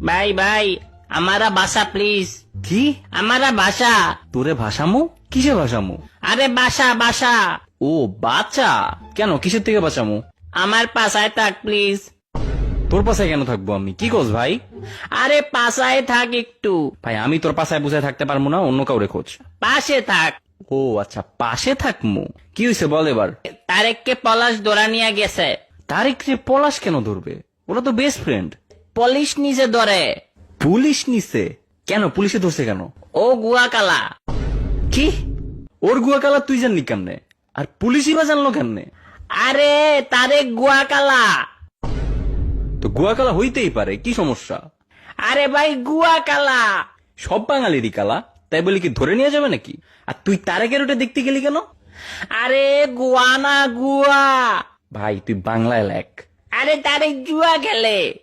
ভাই ভাই আমারা বাসা প্লিজ। কি? আমারা বাসা। তোরে ভাসামু? কিসে ভাসামু? আরে বাসা বাসা। ও বাচ্চা, কেন কিসের থেকে বাঁচামু? আমার পাশায় থাক প্লিজ। তোর পাশায় কেন থাকবো আমি? কি কস ভাই? আরে পাশায় থাক একটু। ভাই আমি তোর পাশায় বুঝায় থাকতে পারবো না, অন্য কাউরে খোঁজ। পাশে থাক। ও আচ্ছা, পাশে থাকমু। কি হয়েছে বল এবার। তারেককে পলাশ ধরা নিয়ে গেছে। তারিক রে পলাশ কেন ধরবে? ওরা তো বেস্ট ফ্রেন্ড। পুলিশ নিজে ধরে। পুলিশ নিছে? কেন পুলিশে ধরছে কেন? ও গুয়া কালা। কি? ওর গুয়া কালা তুই জানলি কেমনে? আর পুলিশই বা জানলো কেমনে? আরে তারেক গুয়া কালা। তো গুয়া কালা হইতেই পারে, কি সমস্যা? আরে ভাই গুয়া কালা। সব বাঙালিরই কালা, তাই বলি কি ধরে নিয়ে যাবে নাকি? আর তুই তারেকের ওটা দেখতে গেলি কেন? আরে গুয়া না গুয়া। ভাই তুই বাংলায় লেখ। আরে তারেক জুয়া খেলে।